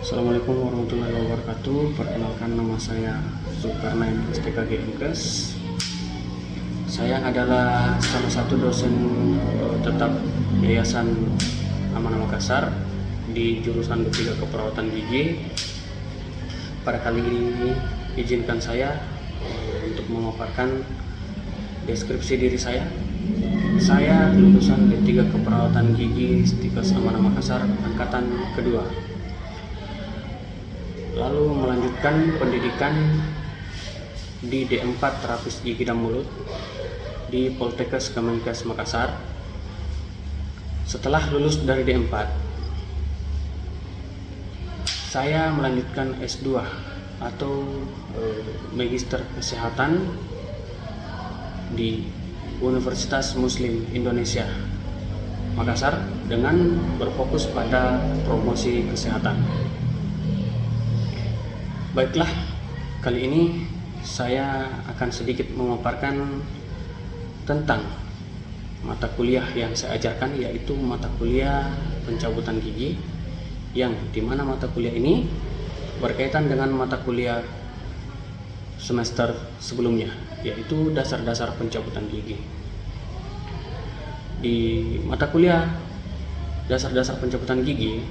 Assalamualaikum warahmatullahi wabarakatuh. Perkenalkan, nama saya Zulkarnain STKG Inkes. Saya adalah salah satu dosen tetap Yayasan Amanah Makassar di jurusan D3 Keperawatan Gigi. Pada kali ini izinkan saya untuk memaparkan deskripsi diri saya. Saya lulusan D3 Keperawatan Gigi Stikes Amanah Makassar angkatan kedua. Lalu melanjutkan pendidikan di D4 Terapis Gigi dan Mulut di Poltekkes Kemenkes Makassar. Setelah lulus dari D4, saya melanjutkan S2 atau Magister Kesehatan di Universitas Muslim Indonesia Makassar dengan berfokus pada promosi kesehatan. Baiklah, kali ini saya akan sedikit memaparkan tentang mata kuliah yang saya ajarkan, yaitu mata kuliah pencabutan gigi, yang dimana mata kuliah ini berkaitan dengan mata kuliah semester sebelumnya, yaitu dasar-dasar pencabutan gigi. Di mata kuliah dasar-dasar pencabutan gigi,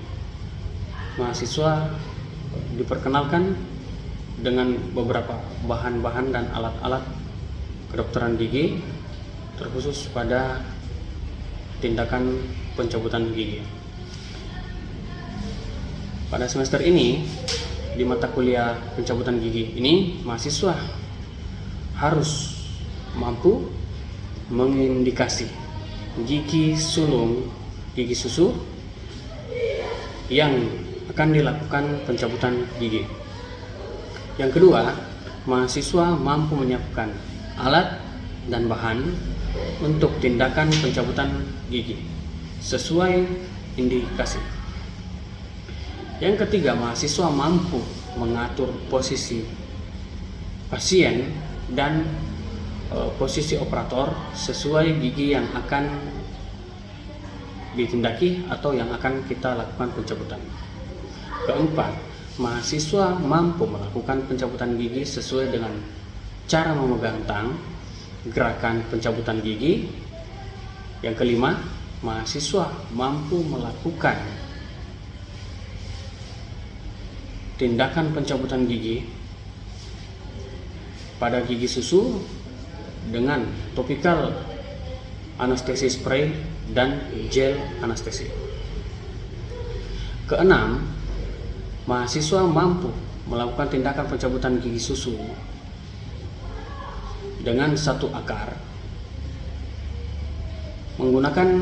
mahasiswa diperkenalkan dengan beberapa bahan-bahan dan alat-alat kedokteran gigi, terkhusus pada tindakan pencabutan gigi. Pada semester ini, di mata kuliah pencabutan gigi ini, mahasiswa harus mampu mengindikasi gigi sulung, gigi susu yang akan dilakukan pencabutan gigi. Yang kedua, mahasiswa mampu menyiapkan alat dan bahan untuk tindakan pencabutan gigi sesuai indikasi. Yang ketiga, mahasiswa mampu mengatur posisi pasien dan posisi operator sesuai gigi yang akan ditindaki atau yang akan kita lakukan pencabutan. Keempat, mahasiswa mampu melakukan pencabutan gigi sesuai dengan cara memegang tang, gerakan pencabutan gigi. Yang kelima, mahasiswa mampu melakukan tindakan pencabutan gigi pada gigi susu dengan topikal anestesi spray dan gel anestesi. Keenam, mahasiswa mampu melakukan tindakan pencabutan gigi susu dengan satu akar menggunakan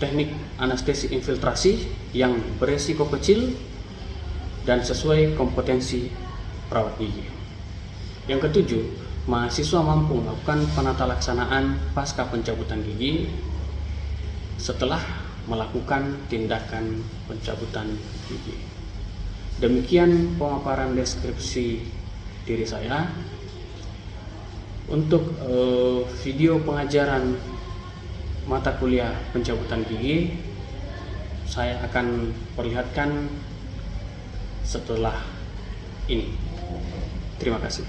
teknik anestesi infiltrasi yang beresiko kecil dan sesuai kompetensi perawat gigi. Yang ketujuh, mahasiswa mampu melakukan penata laksanaan pasca pencabutan gigi setelah melakukan tindakan pencabutan gigi. Demikian pemaparan deskripsi diri saya. Untuk video pengajaran mata kuliah pencabutan gigi, saya akan perlihatkan setelah ini. Terima kasih.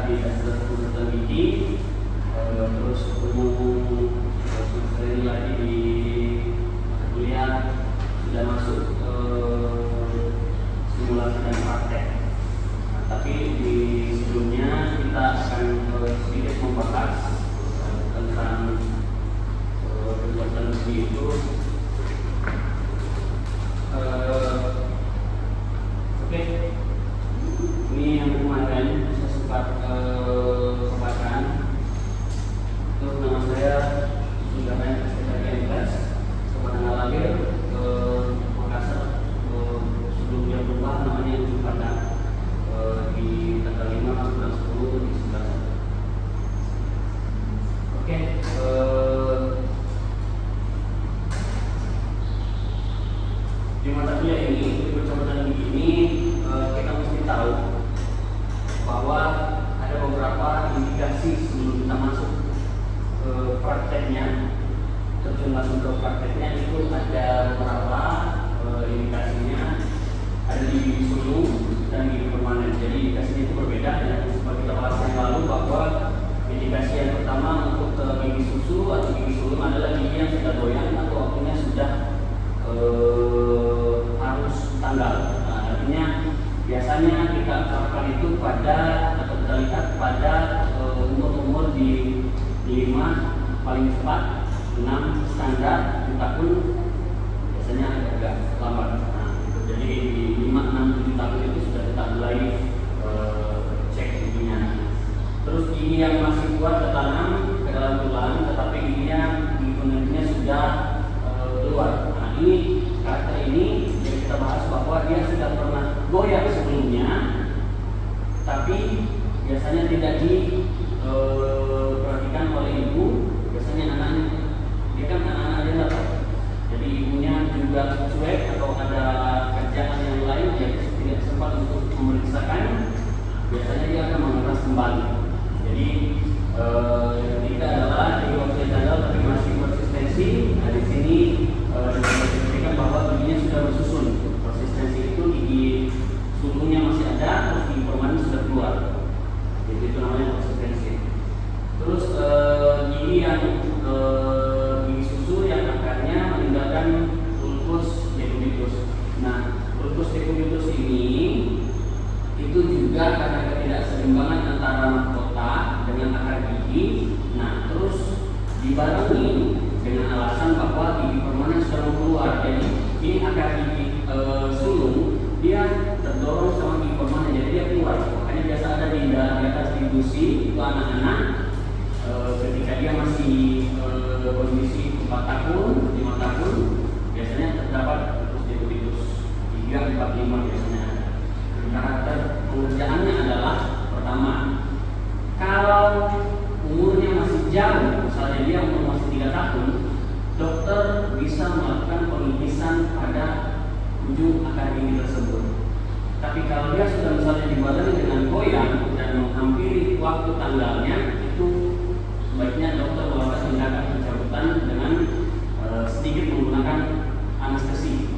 Di dasar pencabutan gigi, terus semester ini lagi di kuliah sudah masuk prakteknya, terjun langsung ke prakteknya itu ada beberapa indikasinya, ada di gigi sulung dan gigi permanen. Jadi indikasinya itu berbeda ya, seperti kita bahas yang lalu bahwa indikasi yang pertama untuk gigi susu atau gigi sulung adalah gigi yang sudah goyang atau waktunya sudah harus tanggal. Nah, artinya biasanya kita lakukan itu pada atau kita lihat pada umur di 5 paling cepat, 6 standar, 7 tahun biasanya agak lambat. Nah, gitu. Jadi di 5, 6, 7 tahun itu sudah kita mulai cek giginya. Terus gigi yang masih kuat tertanam ke dalam tulang, tetapi giginya sudah keluar. Nah, ini karakter ini yang kita bahas bahwa dia sudah pernah goyang sebelumnya, tapi biasanya tidak diperhatikan oleh ibu. Biasanya anaknya, dia kan anak-anak dia dapat. Jadi ibunya juga cuek atau ada kerjaan yang lain, dia tidak sempat untuk memeriksakan. Biasanya dia akan mengeras kembali. Jadi yang ketiga adalah di waktu yang gagal tapi masih konsistensi. Nah, di sini diperhatikan bahwa giginya sudah bersusun. Konsistensi itu gigi sulungnya masih ada, terus gigi permanen sudah keluar. Jadi itu namanya konsistensi. Terus gigi yang gigi susu yang akarnya meninggalkan ulcus decubitus. Nah, ulcus decubitus ini itu juga karena ketidakseimbangan antara mahkota dengan akar gigi. Nah, terus dibarengi dengan alasan bahwa gigi permanen sudah mau keluar. Jadi ini akar gigi sulung dia terdorong sama gigi permanen, jadi dia keluar. Makanya biasa ada di atas di gusi itu anak-anak ketika dia masih kondisi 4 tahun, 5 tahun, biasanya terdapat ulcus decubitus 3, 4, 5 biasanya. Karakter pengerjaannya adalah pertama, kalau umurnya masih jauh, misalnya dia umur masih 3 tahun, dokter bisa melakukan pengipisan pada ujung akar gigi tersebut. Tapi kalau dia sudah misalnya dibarengi dengan goyang dan menghampiri waktu tanggalnya, itu sebaiknya dokter melakukan tindakan pencabutan dengan sedikit menggunakan anestesi.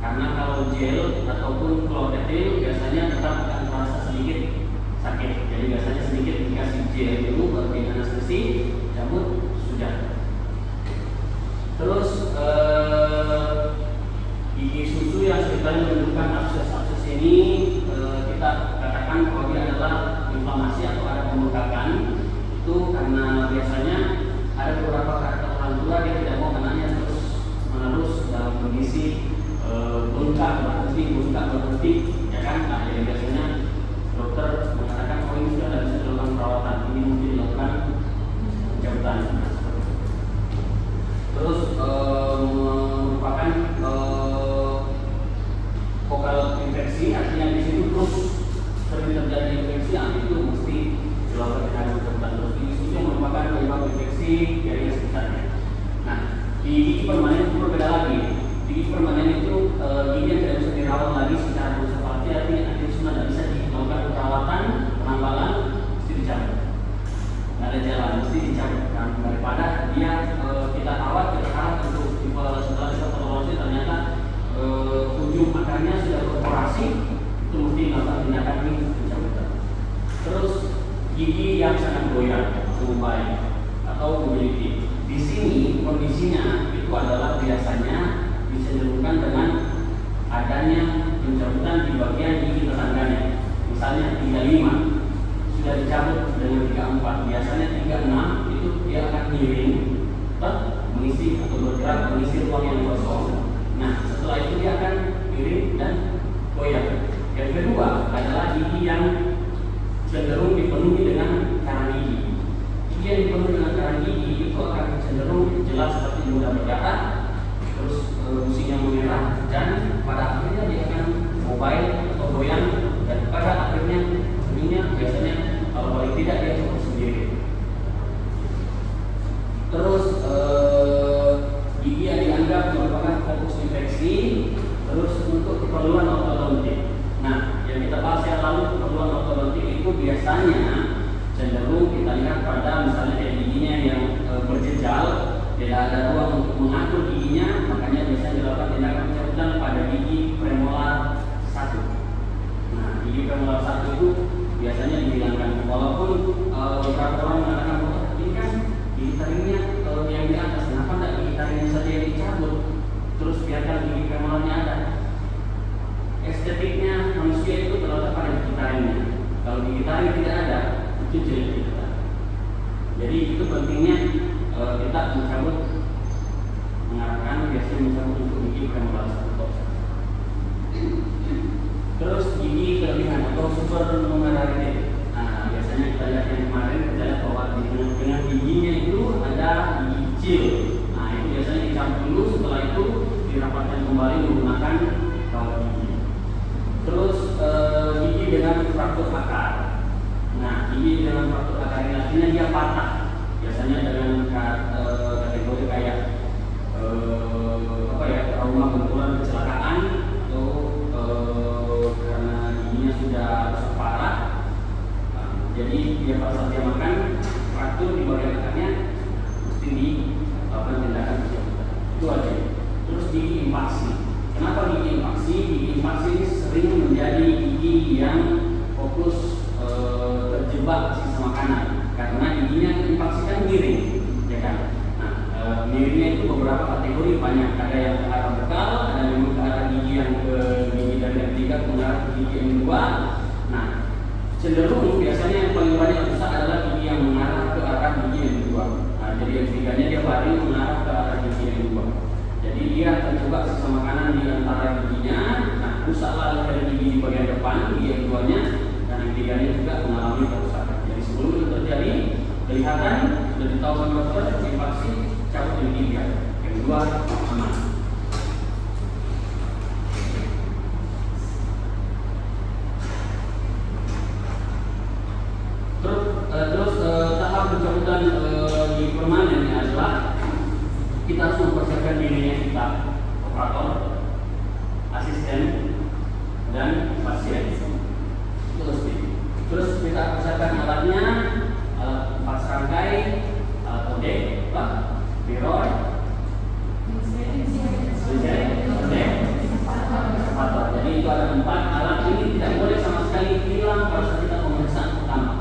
Karena kalau gel ataupun kloretil biasanya tetap akan terasa sedikit sakit. Jadi biasanya sedikit dikasih gel dulu baru di anestesi, cabut sudah. Terus gigi susu yang seringkali menunjukkan abses-abses ini kita katakan bahwa dia adalah inflamasi atau ada pembengkakan. Itu karena biasanya ada beberapa karakter orang tua dia tidak mau anaknya terus menerus dalam kondisi bengkak berhenti, ya kan? Nah, jadi biasanya dokter mengatakan oh ini sudah tidak bisa dilakukan perawatan, ini mungkin dilakukan pencabutan. Terus merupakan vokal infeksi, artinya di situ terus sering terjadi infeksi, itu mesti dilakukan pencabutan. Terus gigi susu yang merupakan penyebab infeksi dari sekitarnya. Nah, di gigi permanen itu berbeda lagi. Gigi permanen itu gigi yang tidak bisa dirawat lagi secara konservatif, artinya nanti semua tidak bisa dilakukan perawatan, penambalan, mesti dicabut. Tidak ada jalan, mesti dicabut. Nah, daripada dia kita rawat untuk setelah kita evaluasi ternyata ujung akarnya sudah beroperasi, itu mesti dilakukan tindakan ini pencabutan. Terus gigi yang sangat goyang, mobile atau mobility. Di sini kondisinya itu adalah biasanya dicenderungkan dengan adanya pencabutan di bagian gigi tetangganya. Misalnya 35 sudah dicabut dengan 34, biasanya 36 itu dia akan miring mengisi atau bergerak mengisi ruang yang kosong. Nah, setelah itu dia akan miring dan goyang. Yang kedua adalah gigi yang cenderung dipenuhi dengan karang gigi. Gigi yang dipenuhi dengan karang gigi itu akan cenderung jelas seperti mudah berdarah, terus fungsinya memerah, dan pada akhirnya dia akan mobile atau goyang, dan pada akhirnya ujungnya biasanya kalau paling tidak dia cukup sendiri. Terus gigi yang dianggap merupakan fokus infeksi, terus untuk keperluan ortodontik. Nah, yang kita bahas yang lalu keperluan ortodontik itu biasanya cenderung kita lihat pada misalnya kayak giginya yang berjejal tidak ada ruang untuk mengatur giginya, makanya biasanya dilakukan tindakan pencabutan pada gigi premolar 1. Nah, gigi premolar 1 itu biasanya dihilangkan, walaupun beberapa orang mengatakan bahwa ini kan gigi taringnya yang di atas, kenapa tidak gigi taringnya saja yang dicabut, terus biarkan gigi premolarnya ada. Estetiknya manusia itu terletak pada gigi taringnya. Kalau gigi taring tidak ada, itu jelek kita. Jadi itu pentingnya kita mencabut, mengarahkan biasanya mencabut untuk gigi premolar 1. Terus gigi kelebihan atau super numeraritet. Nah, biasanya kita lihat yang kemarin, kita lihat bahwa di tengah giginya itu ada gigi kecil. Nah, itu biasanya dicabut dulu, setelah itu dirapatkan kembali menggunakan kawat gigi. Terus gigi dengan fraktur akar. Nah, gigi dengan fraktur akar ini artinya dia patah. Biasanya dengan kategori kayak trauma benturan kecelakaan atau karena giginya sudah rusak parah. Jadi dia pada saat dia makan fraktur di bagian akarnya mesti dilakukan tindakan pencabutan. Itu aja. Terus gigi impaksi. Kenapa gigi impaksi? Gigi impaksi ini sering menjadi gigi yang fokus terjebak sisa makanan karena giginya impaksi kan miring, ya kan? Nah, miringnya itu beberapa kategori, banyak. Ada yang ke arah bekal, ada yang ke arah gigi yang ke gigi dari yang 3 mengarah ke gigi yang 2. Nah, cenderung biasanya yang paling banyak rusak adalah gigi yang mengarah ke arah gigi yang 2. Nah, jadi yang 3-nya dia baru mengarah ke arah gigi yang 2. Jadi dia terjebak sisa makanan di antara giginya. Nah, rusaklah dari gigi di bagian depan, gigi yang 2-nya, dan yang 3-nya juga mengalami kerusakan. Jadi sebelum itu terjadi, kelihatan sudah ditahu sama dokter, impaksi, cabut yang 3, yang 2 aman. Terus tahap pencabutan di permanen adalah kita harus mempersiapkan dirinya kita, operator, asisten, dan pasien. Terus kita persiapkan alatnya, alat 4 serangkai, alat odek, mirror, jadi itu ada 4 alat. Ini tidak boleh sama sekali hilang pada saat kita pemeriksaan pertama.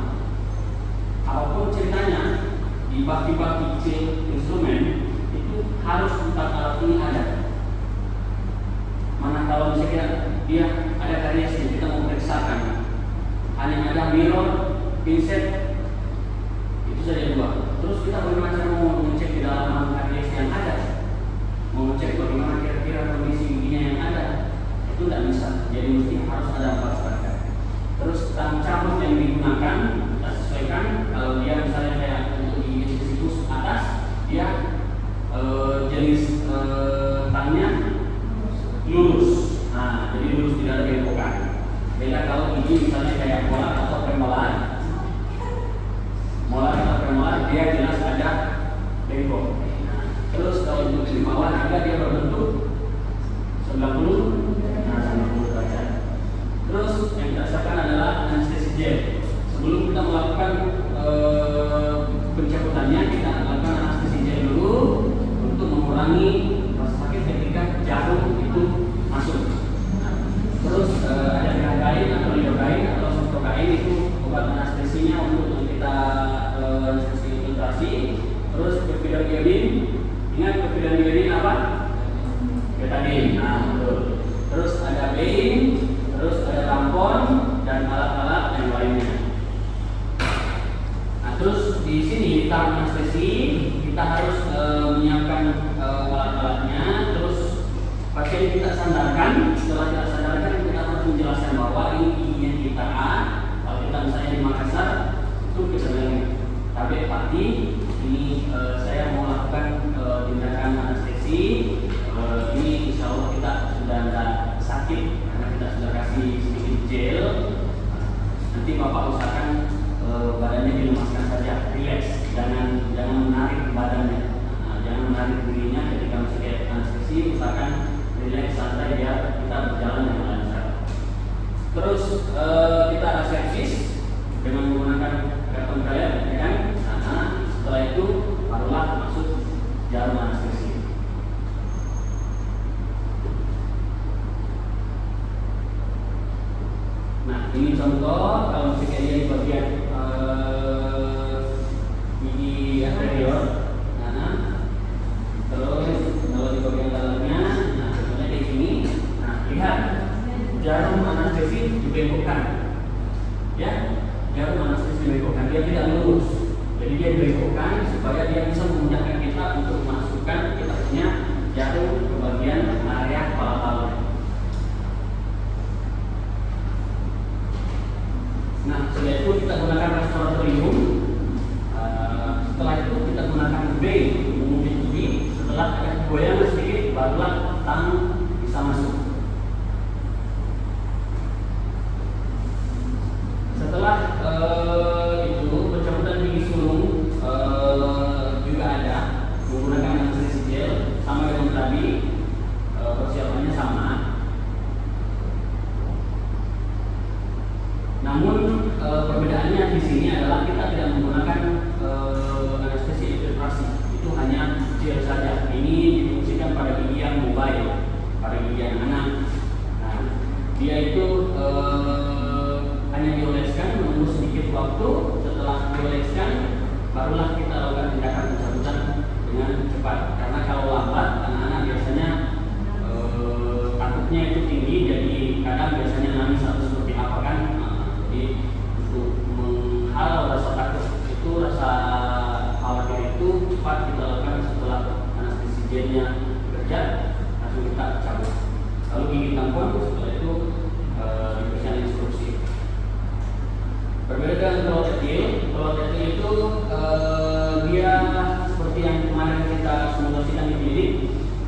Apapun ceritanya, di bak-bak kecil instrumen itu harus 4 alat ini ada. Mana kalau misalnya dia ada variasi, kita mau periksakan, hanya ada mirror, pinset, itu saja 2. Terus kita bagaimana cara mau mengecek di dalam variasi yang ada, mau mengecek bagaimana kira-kira kondisi giginya yang ada, itu tidak bisa. Jadi mesti harus ada 4 serangkai. Terus tang cabut yang digunakan kita sesuaikan. Kalau dia misalnya kayak untuk gigi sikus atas, dia jenis tangnya lurus. Nah, jadi lurus, tidak ada bentrokan. Beda kalau gigi misalnya kayak molar atau premolar. Molar atau premolar dia jelas ada bengkok. Terus kalau untuk di bawah juga dia berbentuk 90 derajat. Terus yang kita siapkan adalah anestesi gel. Sebelum kita melakukan pencabutannya, kita lakukan anestesi gel dulu untuk mengurangi rasa sakit ketika jarum itu masuk. Terus ada lidocaine atau lidocaine atau sitokain, itu obat anestesinya untuk kita anestesi infiltrasi. Terus perfidon iodin, ingat perfidon iodin apa? Betadine. Nah, betul. Terus ada vein, terus ada tampon dan alat-alat yang lainnya. Nah, terus di sini di tahap anestesi kita harus menyiapkan alat-alatnya. Terus pasien kita sandarkan. Setelah kita sandarkan, kita harus menjelaskan bahwa ini giginya kita A. Kalau kita misalnya di Makassar, itu kita bilang tabek pati. Ini saya mau lakukan tindakan anestesi. Ini insya Allah kita sudah tidak sakit karena kita sudah kasih sedikit gel. Nanti Bapak usahakan badannya dilemaskan saja, relax, jangan menarik badannya, jangan menarik dirinya ketika masih kayak anestesi. Usahakan relax, santai biar kita berjalan dengan lancar. Terus kita ada servis dengan menggunakan karton karet, ya kan? Nah, setelah itu barulah masuk jarum anterior. Nah, terus kalau di bagian dalamnya, nah contohnya kayak gini. Nah, lihat jarum anestesi dibengkokkan, ya, jarum anestesi dibengkokkan, dia tidak lurus. Jadi dia dibengkokkan supaya dia bisa memudahkan kita untuk memasukkan kita punya jarum ke bagian area kepala talon. Nah, setelah itu kita gunakan restoratorium. Setelah itu kita gunakan B untuk menguji. Setelah ada goyangan sedikit, barulah tang bisa masuk. Setelah itu pencabutan gigi sulung juga ada menggunakan anestesi gel sama dengan tadi, persiapannya sama. Namun perbedaannya di sini adalah kita tidak menggunakan anestesi infiltrasi, itu hanya gel saja. Ini difungsikan pada gigi yang mobile, pada gigi yang anak. Nah, dia itu hanya dioleskan, menunggu sedikit waktu. Setelah dioleskan, barulah kita lakukan tindakan pencabutan dengan cepat. Karena kalau lambat, anak-anak biasanya takutnya itu tinggi, jadi kadang biasanya nangis atau seperti apa kan. Jadi untuk menghalau rasa takut itu, rasa khawatir itu, cepat kita lakukan setelah anestesi gelnya bekerja, langsung kita cabut. Lalu gigi tampon, setelah itu diberikan instruksi. Berbeda dengan telur kecil itu dia seperti yang kemarin kita simulasikan di klinik,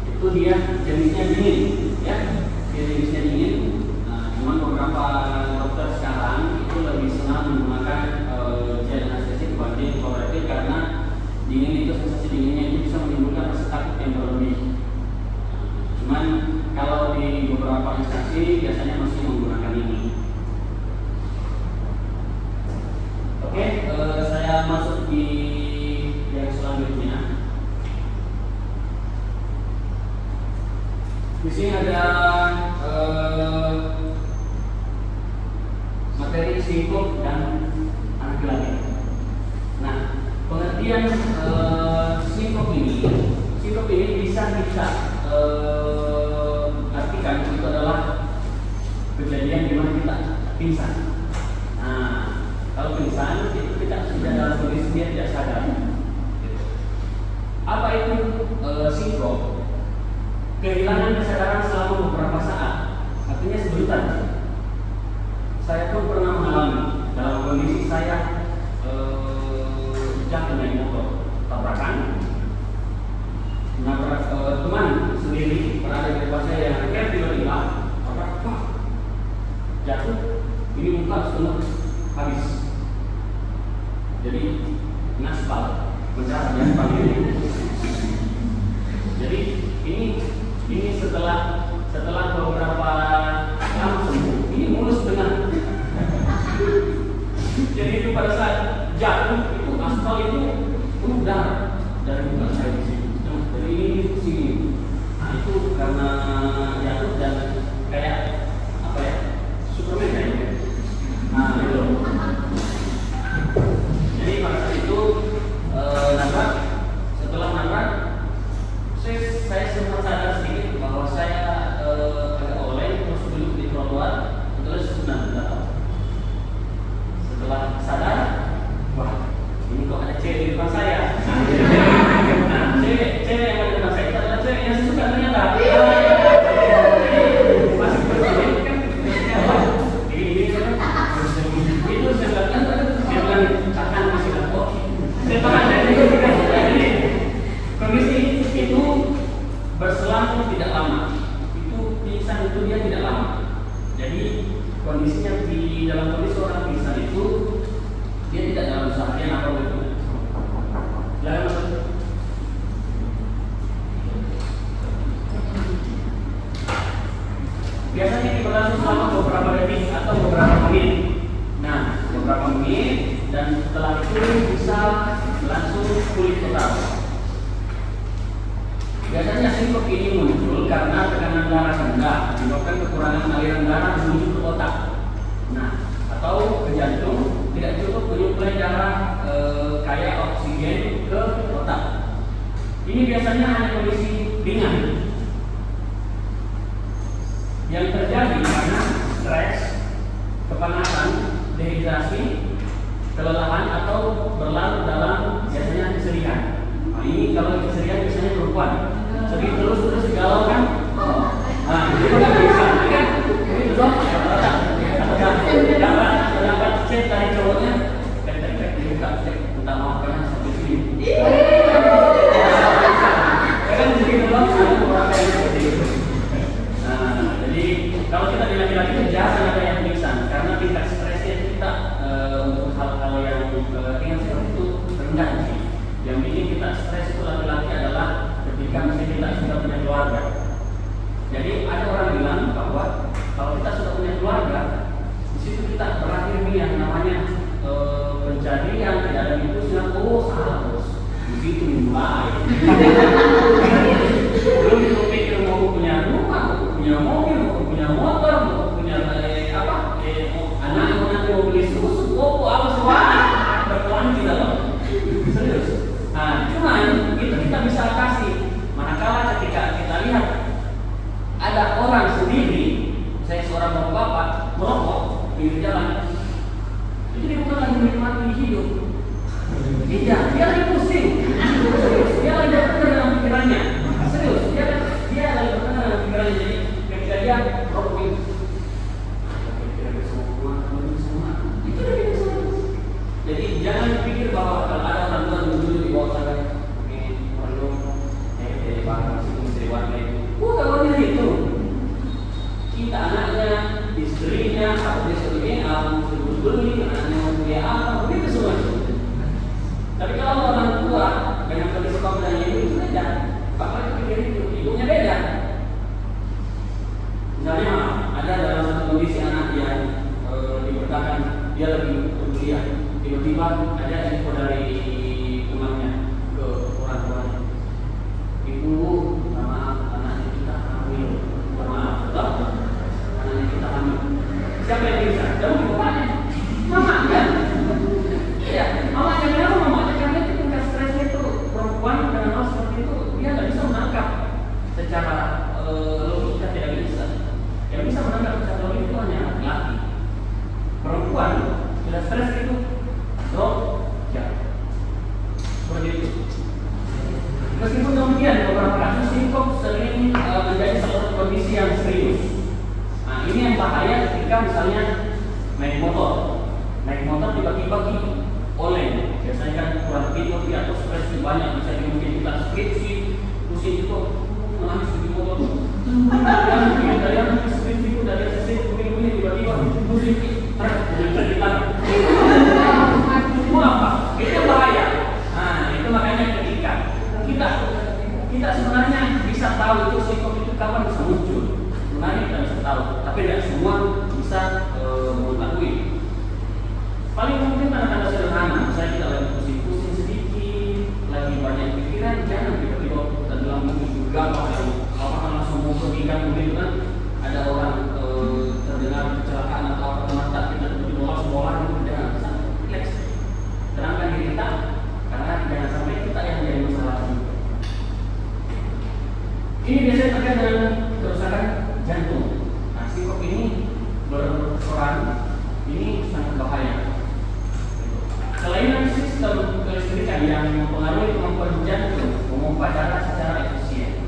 itu dia jenisnya dingin, ya, dia jenisnya dingin. Nah, cuman beberapa dokter sekarang itu lebih senang menggunakan gel anestesi dibanding telur kecil karena dingin itu, sensasi dinginnya itu bisa menimbulkan rasa takut yang berlebih. Cuman kalau di beberapa instansi biasanya masih menggunakan ini. Oke, saya masuk di yang selanjutnya. Di sini ada materi sinkop dan angiogrammy. Nah, pengertian sinkop ini bisa kita artikan itu adalah kejadian di mana kita pingsan. Nah, kalau pingsan itu kita sudah dalam kondisi dia tidak sadar. Apa itu sinkop? Kehilangan kesadaran selama beberapa saat, artinya sebentar. Saya pun pernah mengalami dalam kondisi saya jatuh naik motor, tabrakan, nabrak teman sendiri, berada di depan saya yang akhirnya tiba-tiba tabrak, jatuh, ini muka setengah habis. Jadi ngaspal, mencarat di aspal ini. Jadi ini setelah beberapa lama sembuh, ini mulus tengah. Jadi itu pada saat jatuh itu aspal itu penuh darah dari muka saya di sini. Jadi ini di sini. Nah, itu karena jatuh dan kayak apa ya? Superman kayaknya. Nah, itu. Jadi pada saat itu nabrak, setelah nabrak saya sempat sadar sedikit bahwa saya agak oleng, terus duduk di trotoar, terus jatuh. Setelah sadar, wah, ini kok ada cewek di depan saya. Nah, cewek yang ada di depan saya itu adalah cewek yang saya suka ternyata. Masih berjalan kan? Ini itu saya bilang, dia bilang akan masih lapor. Saya tahan dari itu juga. Jadi kondisi itu berselang tidak lama. Itu pingsan itu dia tidak lama. Jadi kondisinya di dalam kondisi orang pingsan itu dia tidak dalam seharian apa begitu. Biasanya ini berlangsung selama beberapa detik atau beberapa menit. Nah, beberapa menit dan setelah itu bisa langsung pulih total. Biasanya sinkop ini muncul karena tekanan darah rendah menyebabkan kekurangan aliran darah menuju ke otak. Nah, atau ke jantung tidak cukup menyuplai darah kaya oksigen ke otak. Ini biasanya hanya kondisi ringan yang terjadi karena stres, kepanasan, dehidrasi, kelelahan atau berlarut dalam biasanya kesedihan. Nah, ini kalau kesedihan biasanya perempuan sedih terus galau kan? Nah, itu kan bisa, kan? Itu dong. Dapat chat dari cowoknya, dibuka chat, minta maaf karena sampai sini. Kan begitu dong, ada beberapa yang seperti itu. Nah, jadi kalau kita di laki-laki itu jarang ada yang pingsan karena tingkat stresnya kita untuk hal-hal yang ringan seperti itu rendah sih. Yang bikin kita stres itu laki-laki adalah ketika misalnya kita sudah punya keluarga. Jadi ada orang bilang bahwa kalau kita sudah punya keluarga, di situ kita berakhir nih yang namanya pencarian, tidak ada impulsnya. Oh salah bos, begitu mulai. Belum pikir mau punya rumah, mau punya mobil, mau punya motor, mau punya anak mau nanti mau beli susu, apa semua berkelan kita loh. Serius. Nah, cuman itu kita bisa atasi manakala ketika kita lihat ada orang sendiri, saya seorang bapak merokok di jalan, itu dia bukan lagi menikmati hidup. Tidak, dia lagi pusing. Serius, dia lagi bertengkar dalam pikirannya. Serius, dia lagi bertengkar dalam pikirannya. Jadi ketika dia merokok itu jadi jangan pikir bahwa kalau ada orang tua dulu di bawah sana ini perlu bangsa istri warga itu. Kalau dia itu kita anaknya, istrinya, atau dia sebagainya, beli anaknya mau beli apa, begitu semua. Tapi kalau orang tua dengan kondisi bapaknya itu beda, bapaknya pikir itu, ibunya beda. Misalnya ada dalam satu kondisi anak yang diberitakan dia lagi kuliah, tiba-tiba ada info dari temannya ke orang tuanya, ibu maaf anaknya kita hamil, maaf betul anaknya kita hamil. Siapa yang bisa? Jauh bapaknya, mama kan? Iya, mamanya. Kenapa mamanya? Karena itu tingkat stresnya itu perempuan dengan hal seperti itu dia nggak bisa menangkap secara logika, tidak bisa. Yang bisa menangkap secara logika itu hanya laki-laki. Perempuan sudah stres itu drop ya seperti itu. Meskipun demikian beberapa kasus singkop sering menjadi salah satu kondisi yang serius. Nah ini yang bahaya ketika misalnya naik motor tiba-tiba oleng, biasanya kan kurang tidur atau stres banyak, misalnya mungkin kita skripsi pusing itu menangis di motor dari yang skripsi itu dari sesi begini tiba-tiba pusing semua apa? Itu bahaya. Nah, itu makanya ketika kita sebenarnya bisa tahu itu psikop itu kapan bisa muncul. Sebenarnya kita bisa tahu, tapi tidak semua bisa mengetahui. Paling mungkin tanda-tanda sederhana, misalnya kita lagi pusing-pusing sedikit, lagi banyak pikiran, jangan tiba-tiba kita dalam mimpi juga apakah langsung mau pergi kan begitu kan? Ada orang terdengar kecelakaan atau apa mata kita tiba-tiba langsung bola itu jangan bisa relax, tenangkan diri kita karena jangan sampai kita yang menjadi masalah juga. Ini biasanya terkait dengan kerusakan jantung. Nah, singkop ini berperan ini sangat bahaya. Kelainan sistem kelistrikan yang mempengaruhi kemampuan jantung memompa darah secara efisien.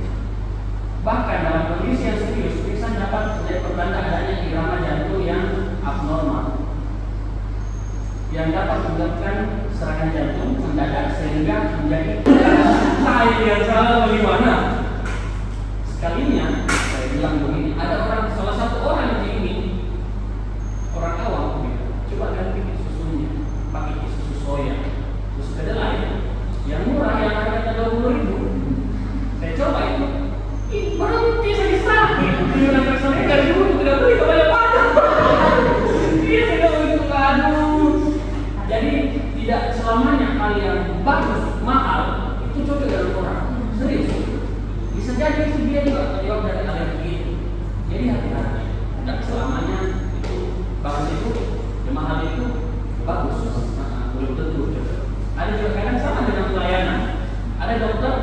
Bahkan dalam kondisi yang serius, pingsan dapat menjadi pertanda adanya irama jantung yang abnormal, yang dapat menyebabkan serangan jantung mendadak sehingga menjadi saya yang salah bagaimana. Sekalinya saya bilang begini, ada salah satu orang di ini orang awam, coba ganti susunya, pakai susu soya, susu kedelai yang murah yang harganya 20.000. Saya coba itu. Berhenti saya sakit. Dengan saya dari dulu tidak beli kebanyakan. Dia tidak begitu aduh. Jadi tidak selamanya hal yang bagus, mahal itu cocok dengan orang. Serius. Bisa jadi itu dia juga terjawab dari alergi. Jadi hati-hati. Tidak selamanya itu bagus itu, mahal itu bagus. Belum tentu cocok. Ada juga kadang sama dengan pelayanan. Ada dokter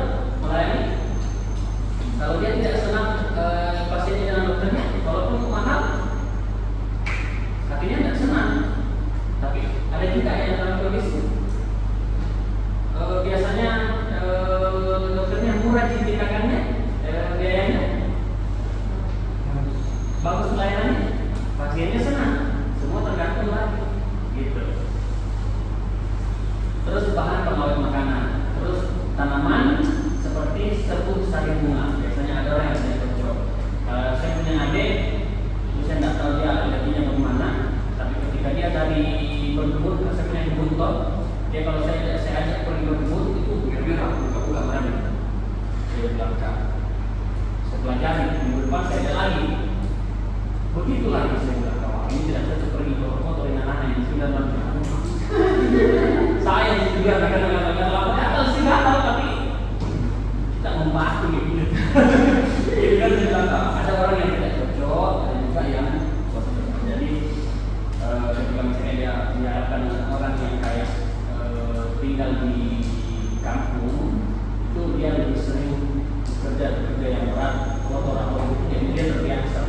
tinggal di kampung itu dia lebih sering kerja yang berat, kotor atau itu, jadi dia terbiasa.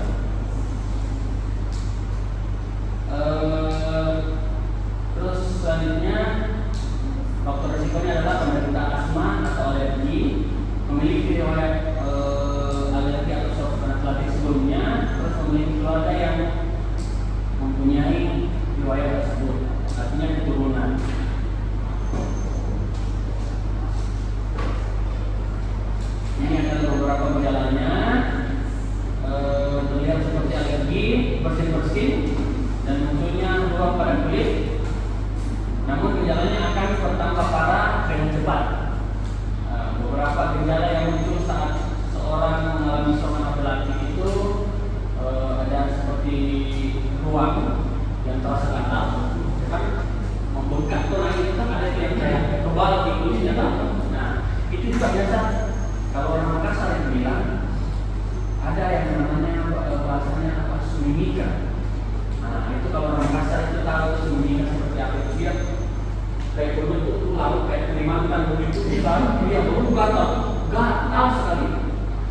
Terus selanjutnya faktor risikonya adalah penderita asma atau alergi, memiliki riwayat alergi atau shock anafilaktik sebelumnya, terus memiliki keluarga yang mempunyai riwayat tersebut, artinya keturunan. Ini adalah beberapa gejalanya, terlihat seperti alergi, bersin-bersin, dan munculnya ruam pada kulit. Namun gejalanya akan bertambah parah dengan cepat. Beberapa gejala yang muncul saat seorang mengalami shock anafilaktik itu ada seperti ruam yang terasa gatal, kan membengkak tuh, itu kan ada yang kayak kebal di kulitnya kan. Nah, itu juga biasa. Kalau orang Makassar yang bilang ada yang namanya bahasanya apa, sumimika. Nah, itu kalau orang Makassar itu tahu sumimika seperti apa, itu dia kayak berbentuk lalu kayak Kalimantan begitu, dia baru gatal sekali,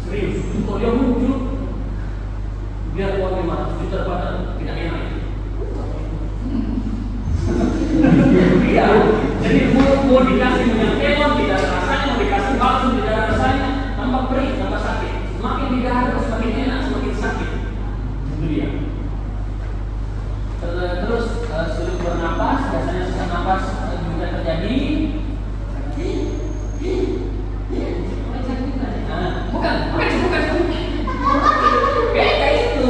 serius. Kalau dia muncul biar uang 500 juta pada tidak enak. Iya, jadi mau dikasih minyak telur tidak ada rasanya, mau dikasih bakso tidak ada rasanya, tambah perih, tambah sakit. Semakin digaruk semakin enak, semakin sakit. Itu dia. Terus sulit bernapas, biasanya sesak napas juga terjadi. Bukan. Kayak itu.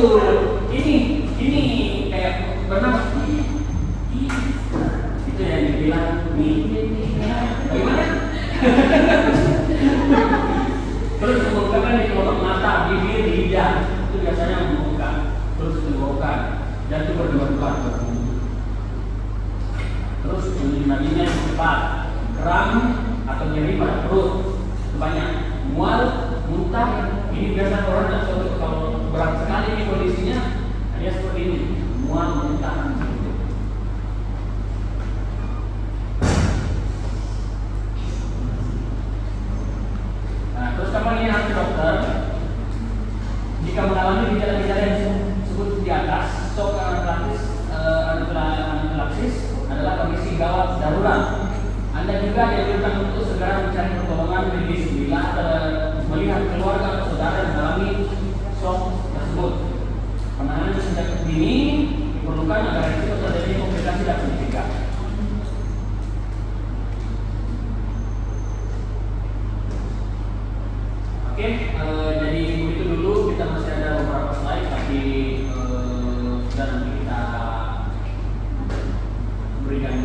Ini kayak bernapas. Itu yang dibilang bagaimana? Terus membengkakkan di kelopak mata, bibir, lidah, itu biasanya membengkak, terus tenggorokan, dan itu berdua-dua. Terus nadinya cepat, kram atau nyeri pada perut, itu banyak, mual, muntah. Ini biasa orang kalau berat sekali ini kondisinya, dia seperti ini, mual, muntah. Terus kapan ini harus dokter? Jika mengalami gejala-gejala yang disebut di atas, shock anafilaksis adalah kondisi gawat darurat. Anda juga dianjurkan untuk segera mencari pertolongan medis bila melihat keluarga atau saudara yang mengalami shock tersebut. Penanganan sejak dini diperlukan agar risiko terjadi komplikasi dapat dicegah. Oke, jadi begitu dulu. Kita masih ada beberapa slide, tapi sudah nanti kita berikan